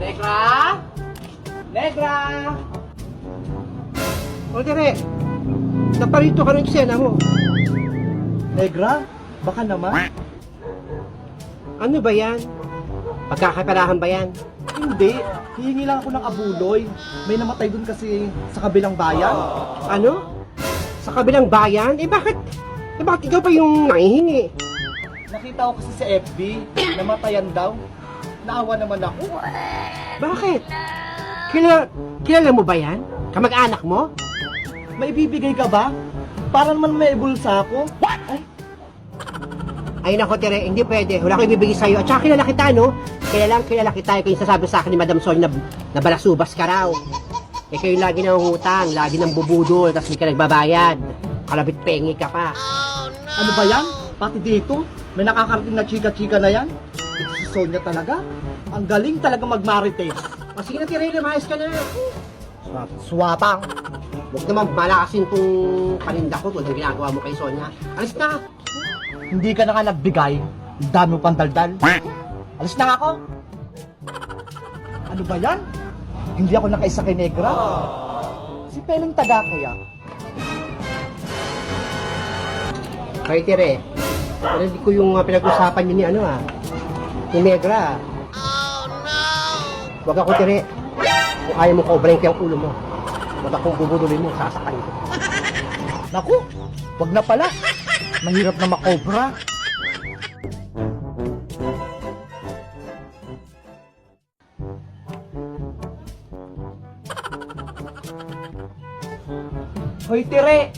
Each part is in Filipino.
Negra? Negra? O, dire. Naparito ka ng eksena mo. Negra, baka naman. Ano ba yan? Pagkakaperahan ba yan? Hindi, hihingi lang ako ng abuloy. May namatay dun kasi sa kabilang bayan. Ano? Sa kabilang bayan? Bakit ikaw pa yung nangihingi? Nakita ko kasi sa FB, namatayan daw. Naawa naman ako. Bakit? Kilala mo ba yan? Kamag-anak mo? May ibibigay ka ba? Para naman may ibulsa ako. Ay nako, Tere, hindi pwede. Wala ko ibibigay sa'yo. At saka kilala kita, no? Kilala kita. Ikaw yung sasabi sa akin ni Madam Sol na balasubas ka raw. Ikaw yung lagi nang utang, lagi nang bubudol, tapos hindi ka nagbabayad. Kalabit pengi ka pa. Ano ba yan? Pati dito, may nakakarating na chika-chika na yan. Ito si Sonia talaga. Ang galing talaga magmarites. O sige na, Tere, lumayas ka na. Swapang. Huwag naman malakasin tong paninda ko tulad ng ginagawa mo kay Sonia. Alis na! Hindi ka na nga nagbigay. Ang dami mo pang daldal. Alis na ako. Ano ba yan? Hindi ako nakaisa kay Negra. Si Peling Taga kaya. Kaya, Tere, hindi ko yung pinag-usapan niyo ni ni Negra. Huwag ako, Tere. Kung ayaw mo kobrahin ko yung ulo mo. Huwag akong bubudulin mo, sasakal ko. Naku, wag na pala. Mahirap na makobra. Hoy, Tire!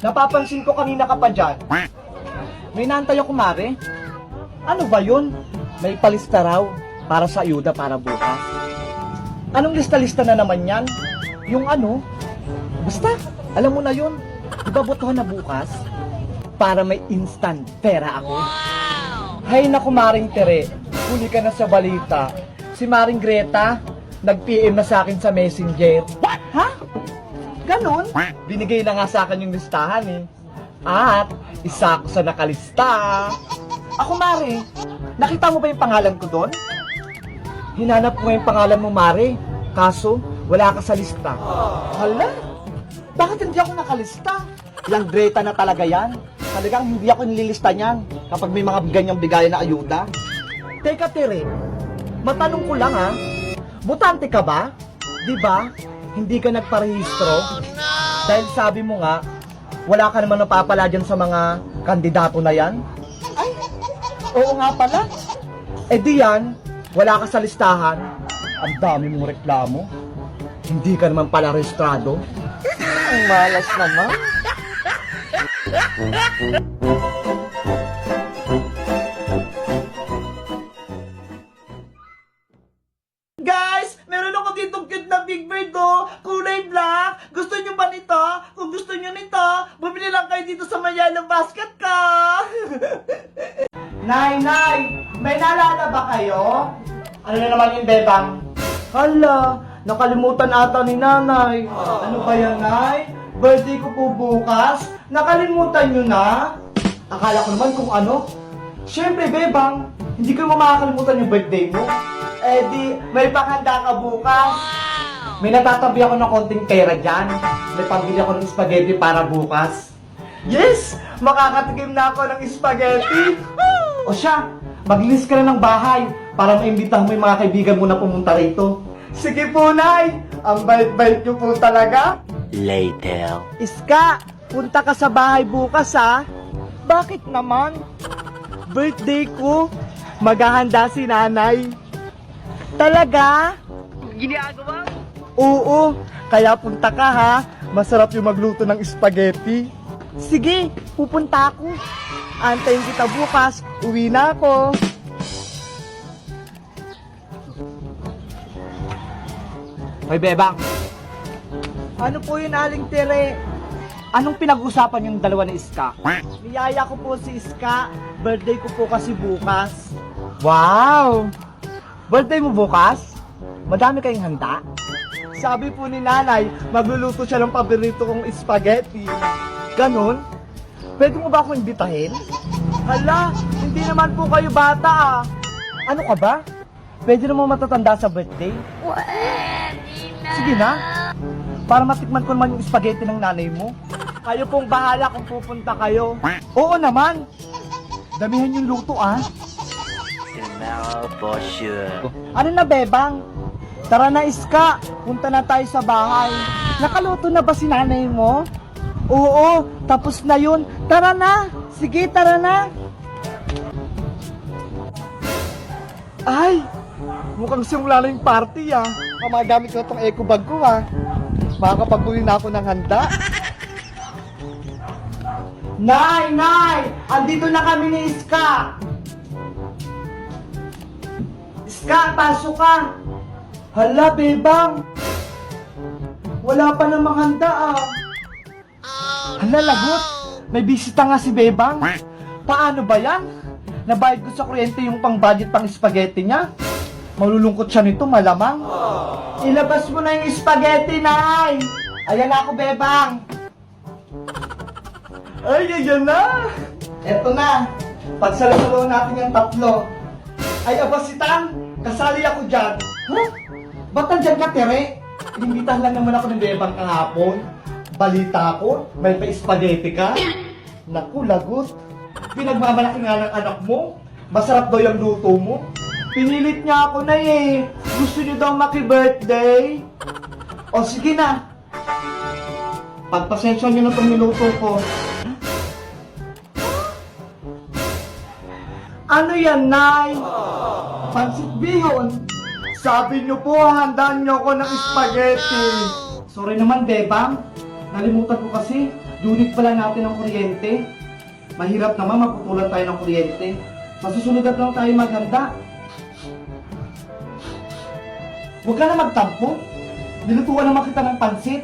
Napapansin ko kanina ka pa dyan. May naantay ako, Mare. Ano ba yun? May palista raw para sa ayuda para bukas. Anong lista-lista na naman yan? Yung ano? Basta, alam mo na yun. Ibabotohan na bukas para may instant pera ako. Hay naku, Maring Tere. Huli ka na sa balita. Si Maring Greta, nag-PM na sa akin sa Messenger. Ha? Ganon? Binigay na nga sa akin yung listahan eh. At isa ako sa nakalista. Ako, Mare, nakita mo ba yung pangalan ko doon? Hinanap ko yung pangalan mo, Mare. Kaso, wala ka sa lista. Hala? Bakit hindi ako nakalista? Ilang Greta na talaga yan. Talagang hindi ako nililista niyan kapag may mga ganyang bigayan na ayuda. Teka, Tere, matanong ko lang ha, botante ka ba? Di ba? Hindi ka nagparehistro? Dahil sabi mo nga, wala ka naman napapala dyan sa mga kandidato na yan? Ay, oo nga pala. Eh di yan, wala ka sa listahan. Ang dami mong reklamo. Hindi ka naman pala rehistrado. Ang malas naman. Guys, meron ako dito cute na Big Bird kulay black. Gusto nyo ba nito? Kung gusto nyo nito, bumili lang kayo dito sa Mayalo Basket ko. Nay, may naalala ba kayo? Ano na naman yung bebang? Hala, nakalimutan ata ni nanay. Ano ba yan, Nay? Birthday ko po bukas. Nakalimutan nyo na? Akala ko naman kung ano. Siyempre, bebang, hindi ko makakalimutan yung birthday mo. Eh di, may paghanda ka bukas. May natatabi ako ng konting pera dyan. May pambili ako ng spaghetti para bukas. Yes! Makakatikim na ako ng spaghetti. O siya, maglinis ka na ng bahay para maimbitahan mo yung mga kaibigan mo na pumunta rito. Sige po, Nay! Ang bait-bait niyo po talaga. Later. Iska, punta ka sa bahay bukas ha. Bakit naman? Birthday ko, maghahanda si nanay. Talaga? Ginagawa? Oo, kaya punta ka ha. Masarap yung magluto ng spaghetti. Sige, pupunta ako. Antayin kita bukas, uwi na ako. Hoy, Bebang. Ano po yun, Aling Tere? Anong pinag-usapan yung dalawa ni Iska? Niyaya ko po si Iska. Birthday ko po kasi bukas. Wow! Birthday mo bukas? Madami kayong handa? Sabi po ni nanay, magluluto siya ng paborito kong spaghetti. Ganon? Pwede mo ba akong imbitahin? Hala, hindi naman po kayo bata ah. Ano ka ba? Pwede naman matatanda sa birthday. Sige na. Para matikman ko naman yung spaghetti ng nanay mo. Kayo pong bahala kung pupunta kayo. Oo naman. Damihan yung luto, ah. Tomorrow for sure. Ano na, Bebang? Tara na, Iska. Punta na tayo sa bahay. Nakaluto na ba si nanay mo? Oo, tapos na yun. Tara na. Sige, tara na. Ay, mukhang simula na yung party, ah. Mamagamit ko itong eco bag ko, ah. Makakapagbuhin na ako ng handa. Nay! Nay! Andito na kami ni Iska! Iska, pasok ka! Hala, Bebang! Wala pa namang handa, ah! Hala, lagot! May bisita nga si Bebang! Paano ba yan? Nabayad ko sa kuryente yung pang-budget pang spaghetti niya. Malulungkot siya nito, malamang. Ilabas mo na yung spaghetti, Nay! Ayan na ako, Bebang! Ay, ayan na! Eto na! Pagsalo-salo natin yung tatlo. Ay, abasitang! Kasali ako dyan. Huh? Ba't nandyan ka, Tere? Inimbitahan lang naman ako ng Bebang kahapon. Balita ko, may pa-spaghetti ka. Naku, lagot. Pinagmamalaki nga ng anak mo. Masarap daw yung luto mo. Pinilit niya ako na eh. Gusto niyo daw maki-birthday. O sige na. Pagpasensya niyo na itong niluto ko. Ano yan, Nay? Pansit bihon. Sabi niyo po, handaan niyo ako ng spaghetti. Sorry naman, Bebang. Nalimutan ko kasi. Unit pala natin ang kuryente. Mahirap naman maputulan tayo ng kuryente. Masusunod na lang tayo maghanda. Huwag ka na magtampo. Nilutuan naman kita ng pansit.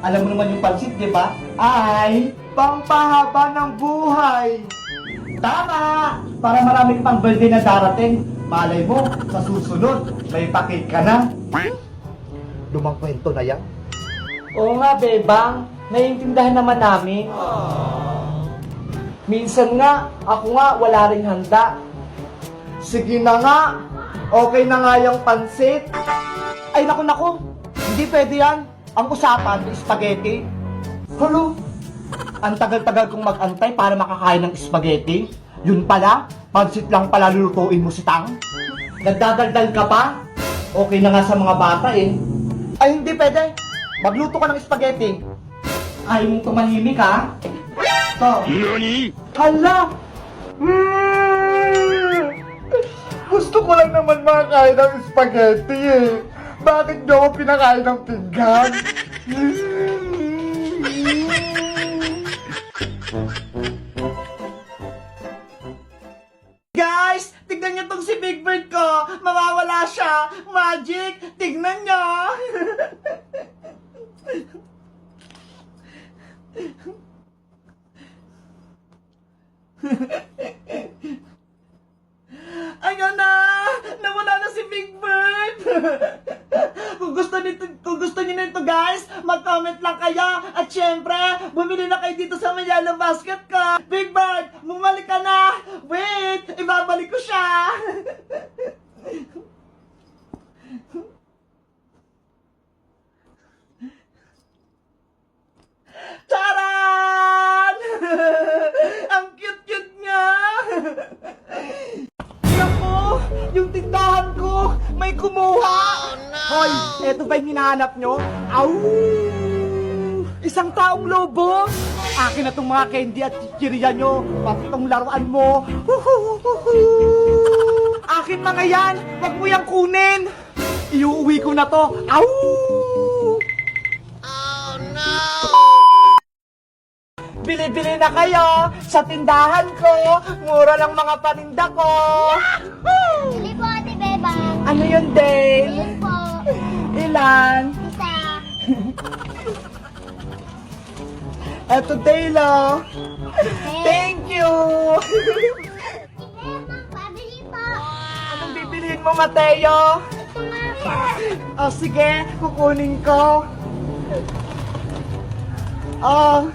Alam mo naman yung pansit, di ba? Ay, pampahaba ng buhay. Tama! Para marami pang birthday na darating. Malay mo, sa susunod, may pakit ka na. Lumang kwento na yan. Oo nga, Bebang. Naiintindihan naman namin. Minsan nga, ako nga, wala ring handa. Sige na nga. Okay na nga yung pansit. Ay, naku. Hindi pwede yan. Ang usapan, spaghetti. Hello? Ang tagal-tagal kong mag-antay para makakain ng spaghetti. Yun pala, pansit lang pala lulutuin mo si Tang. Nagdadaldal ka pa? Okay na nga sa mga bata eh. Ay, hindi pwede. Magluto ka ng spaghetti. Ayaw mong tumahimik, ha? Ito. Hala! Gusto ko lang naman makakain ng spaghetti eh. Bakit niyo ako pinakain ng pinggan? Guys, tignan niyo tong si Big Bird ko. Mawawala siya. Magic, tignan niyo. Ayan na! Nawala na si Big Bird! Kung gusto niyo nito guys, mag-comment lang kayo. At syempre, bumili na kayo dito sa may yellow basket ko. Big Bird, bumalik ka na! Wait! Ibabalik ko siya! Charan! Ang cute-cute niya! Naku! Yung tindahan ko! May kumuha! Hoy! Eto ba yung hinahanap nyo? Au! Isang taong lobo! Akin na tong mga candy at chichirya nyo! Pati tong laruan mo! Akin mga yan! Wag mo yang kunin! Iuuwi ko na to! Au! Bili-bili na kayo sa tindahan ko. Mura lang mga paninda ko. Bili po, Ate Bebang. Ano yun, Dale? Ayun po. Ilan? Isa. Eto, Dale, oh. Thank you. Bebang, pabili po. Anong bibiliin mo, Mateo? Ito nga po. Oh, sige, kukunin ko. Oh.